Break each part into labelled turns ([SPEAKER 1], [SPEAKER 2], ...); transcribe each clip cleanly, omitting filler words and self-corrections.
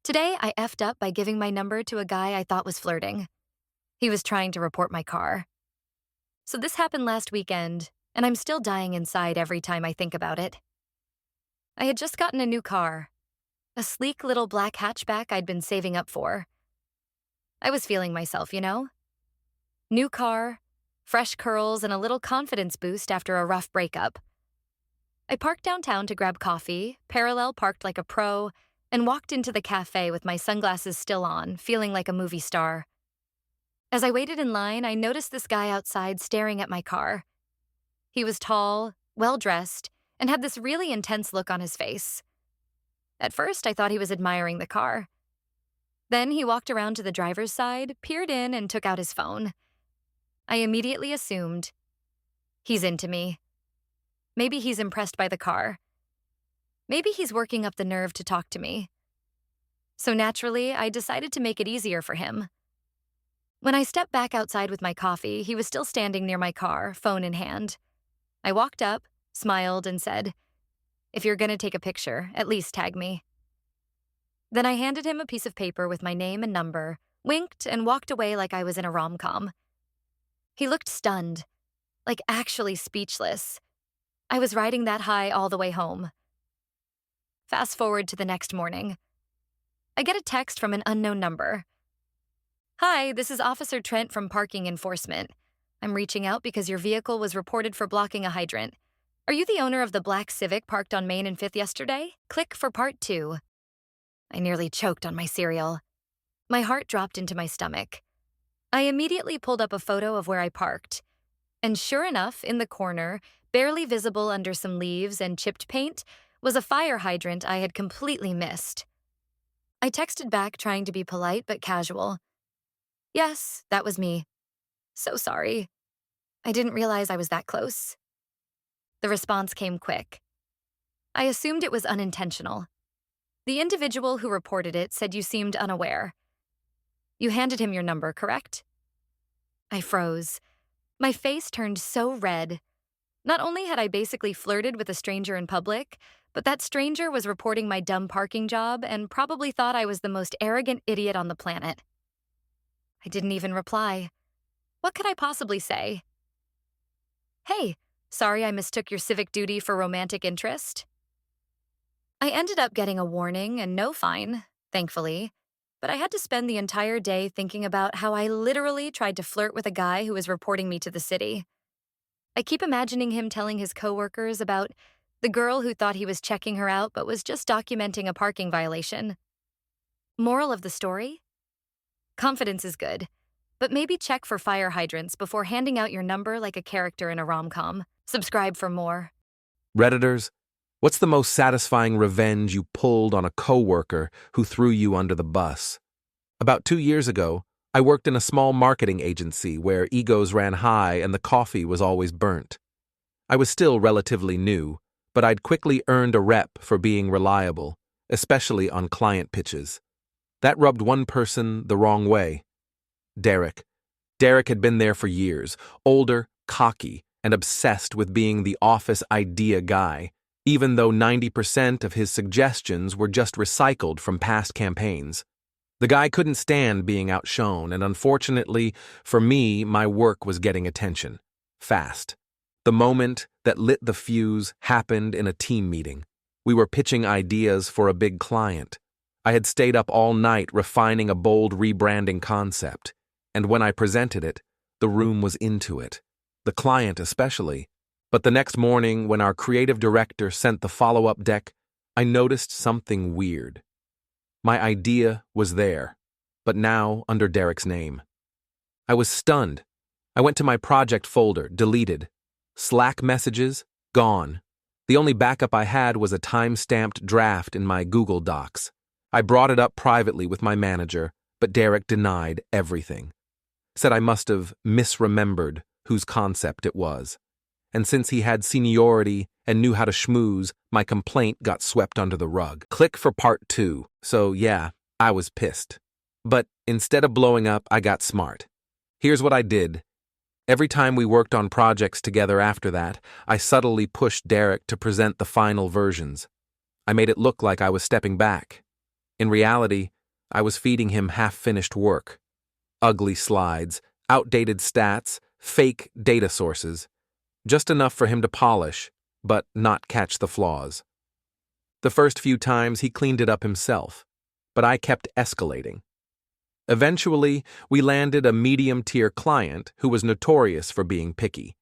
[SPEAKER 1] Today, I effed up by giving my number to a guy I thought was flirting. He was trying to report my car. So this happened last weekend, and I'm still dying inside every time I think about it. I had just gotten a new car, a sleek little black hatchback I'd been saving up for. I was feeling myself, you know? New car, fresh curls, and a little confidence boost after a rough breakup. I parked downtown to grab coffee, parallel parked like a pro, and walked into the cafe with my sunglasses still on, feeling like a movie star. As I waited in line, I noticed this guy outside staring at my car. He was tall, well-dressed, and had this really intense look on his face. At first, I thought he was admiring the car. Then he walked around to the driver's side, peered in, and took out his phone. I immediately assumed, he's into me. Maybe he's impressed by the car. Maybe he's working up the nerve to talk to me. So naturally, I decided to make it easier for him. When I stepped back outside with my coffee, he was still standing near my car, phone in hand. I walked up, smiled, and said, "If you're gonna take a picture, at least tag me." Then I handed him a piece of paper with my name and number, winked, and walked away like I was in a rom-com. He looked stunned, like actually speechless. I was riding that high all the way home. Fast forward to the next morning. I get a text from an unknown number. "Hi, this is Officer Trent from Parking Enforcement. I'm reaching out because your vehicle was reported for blocking a hydrant. Are you the owner of the black Civic parked on Main and 5th yesterday? Click for part 2. I nearly choked on my cereal. My heart dropped into my stomach. I immediately pulled up a photo of where I parked. And sure enough, in the corner, barely visible under some leaves and chipped paint, was a fire hydrant I had completely missed. I texted back trying to be polite but casual. "Yes, that was me. So sorry. I didn't realize I was that close." The response came quick. I assumed it was unintentional. The individual who reported it said you seemed unaware. You handed him your number, correct? I froze. My face turned so red. Not only had I basically flirted with a stranger in public, but that stranger was reporting my dumb parking job and probably thought I was the most arrogant idiot on the planet. I didn't even reply. What could I possibly say? "Hey, sorry I mistook your civic duty for romantic interest." I ended up getting a warning and no fine, thankfully, but I had to spend the entire day thinking about how I literally tried to flirt with a guy who was reporting me to the city. I keep imagining him telling his coworkers about the girl who thought he was checking her out but was just documenting a parking violation. Moral of the story? Confidence is good, but maybe check for fire hydrants before handing out your number like a character in a rom-com. Subscribe for more.
[SPEAKER 2] Redditors, what's the most satisfying revenge you pulled on a coworker who threw you under the bus? About 2 years ago, I worked in a small marketing agency where egos ran high and the coffee was always burnt. I was still relatively new, but I'd quickly earned a rep for being reliable, especially on client pitches. That rubbed one person the wrong way. Derek. Derek had been there for years, older, cocky, and obsessed with being the office idea guy, even though 90% of his suggestions were just recycled from past campaigns. The guy couldn't stand being outshone, and unfortunately, for me, my work was getting attention. Fast. The moment that lit the fuse happened in a team meeting. We were pitching ideas for a big client. I had stayed up all night refining a bold rebranding concept, and when I presented it, the room was into it. The client especially. But the next morning, when our creative director sent the follow-up deck, I noticed something weird. My idea was there, but now under Derek's name. I was stunned. I went to my project folder, deleted. Slack messages, gone. The only backup I had was a time-stamped draft in my Google Docs. I brought it up privately with my manager, but Derek denied everything. Said I must have misremembered whose concept it was. And since he had seniority and knew how to schmooze, my complaint got swept under the rug. Click for part 2. So yeah, I was pissed. But instead of blowing up, I got smart. Here's what I did. Every time we worked on projects together after that, I subtly pushed Derek to present the final versions. I made it look like I was stepping back. In reality, I was feeding him half-finished work. Ugly slides, outdated stats, fake data sources. Just enough for him to polish, but not catch the flaws. The first few times he cleaned it up himself, but I kept escalating. Eventually, we landed a medium-tier client who was notorious for being picky.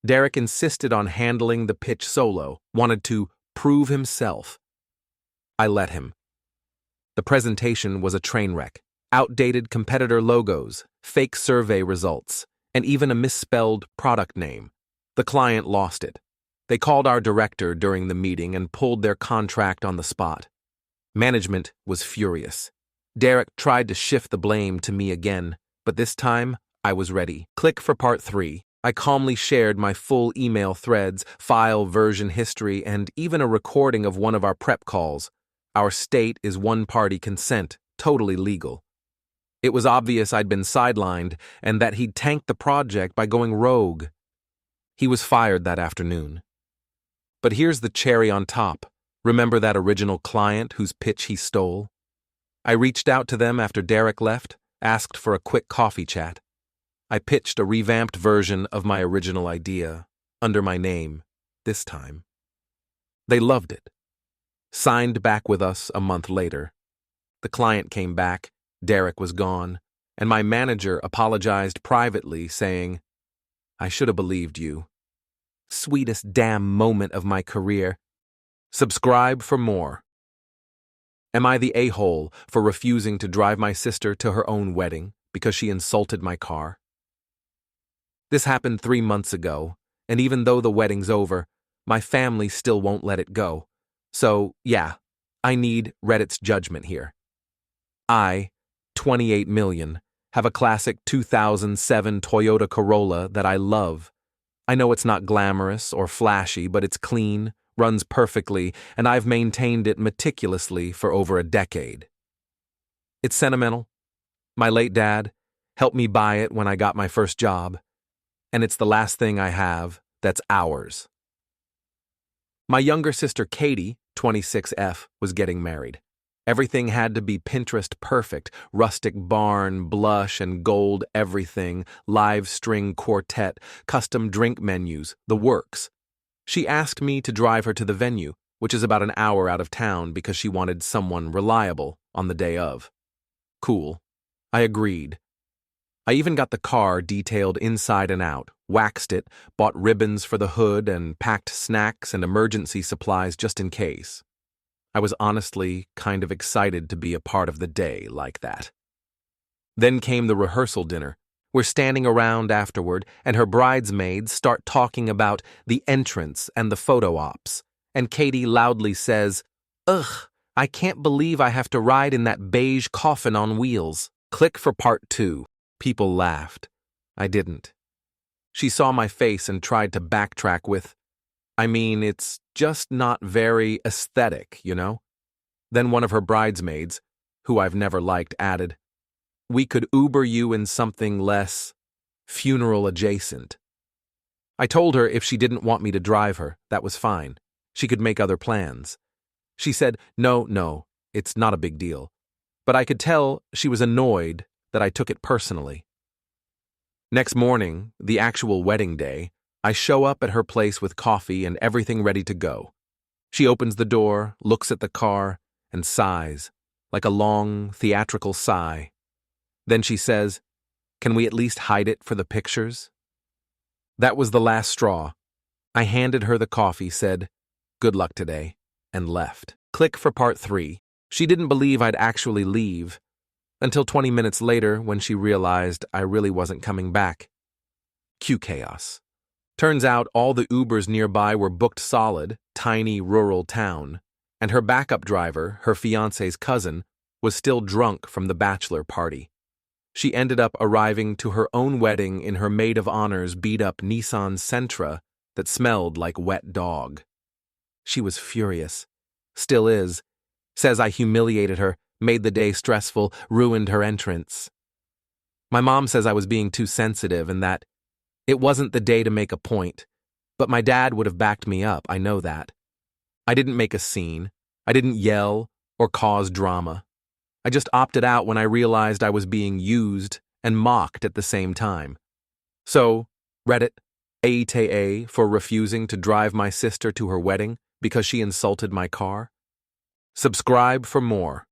[SPEAKER 2] Derek insisted on handling the pitch solo, wanted to prove himself. I let him. The presentation was a train wreck. Outdated competitor logos, fake survey results, and even a misspelled product name. The client lost it. They called our director during the meeting and pulled their contract on the spot. Management was furious. Derek tried to shift the blame to me again, but this time I was ready. Click for part 3. I calmly shared my full email threads, file version history, and even a recording of one of our prep calls. Our state is one-party consent, totally legal. It was obvious I'd been sidelined and that he'd tanked the project by going rogue. He was fired that afternoon. But here's the cherry on top. Remember that original client whose pitch he stole? I reached out to them after Derek left, asked for a quick coffee chat. I pitched a revamped version of my original idea, under my name, this time. They loved it. Signed back with us a month later. The client came back, Derek was gone, and my manager apologized privately, saying, "I should have believed you. Sweetest damn moment of my career." Subscribe for more. Am I the a-hole for refusing to drive my sister to her own wedding because she insulted my car? This happened 3 months ago, and even though the wedding's over, my family still won't let it go. So, yeah, I need Reddit's judgment here. I, 28 million, have a classic 2007 Toyota Corolla that I love. I know it's not glamorous or flashy, but it's clean, runs perfectly, and I've maintained it meticulously for over a decade. It's sentimental. My late dad helped me buy it when I got my first job, and it's the last thing I have that's ours. My younger sister Katie, 26F, was getting married. Everything had to be Pinterest perfect, rustic barn, blush and gold everything, live string quartet, custom drink menus, the works. She asked me to drive her to the venue, which is about an hour out of town because she wanted someone reliable on the day of. Cool. I agreed. I even got the car detailed inside and out, waxed it, bought ribbons for the hood, and packed snacks and emergency supplies just in case. I was honestly kind of excited to be a part of the day like that. Then came the rehearsal dinner. We're standing around afterward, and her bridesmaids start talking about the entrance and the photo ops, and Katie loudly says, "Ugh, I can't believe I have to ride in that beige coffin on wheels." Click for part 2. People laughed. I didn't. She saw my face and tried to backtrack with, it's just not very aesthetic, you know? Then one of her bridesmaids, who I've never liked, added, "We could Uber you in something less funeral adjacent." I told her if she didn't want me to drive her, that was fine. She could make other plans. She said, no, it's not a big deal. But I could tell she was annoyed that I took it personally. Next morning, the actual wedding day, I show up at her place with coffee and everything ready to go. She opens the door, looks at the car, and sighs, like a long, theatrical sigh. Then she says, "Can we at least hide it for the pictures?" That was the last straw. I handed her the coffee, said, "Good luck today," and left. Click for part 3. She didn't believe I'd actually leave, until 20 minutes later when she realized I really wasn't coming back. Cue chaos. Turns out all the Ubers nearby were booked solid, tiny rural town, and her backup driver, her fiancé's cousin, was still drunk from the bachelor party. She ended up arriving to her own wedding in her maid of honor's beat-up Nissan Sentra that smelled like wet dog. She was furious. Still is. Says I humiliated her, made the day stressful, ruined her entrance. My mom says I was being too sensitive and that it wasn't the day to make a point, but my dad would have backed me up, I know that. I didn't make a scene. I didn't yell or cause drama. I just opted out when I realized I was being used and mocked at the same time. So, Reddit, ATA for refusing to drive my sister to her wedding because she insulted my car? Subscribe for more.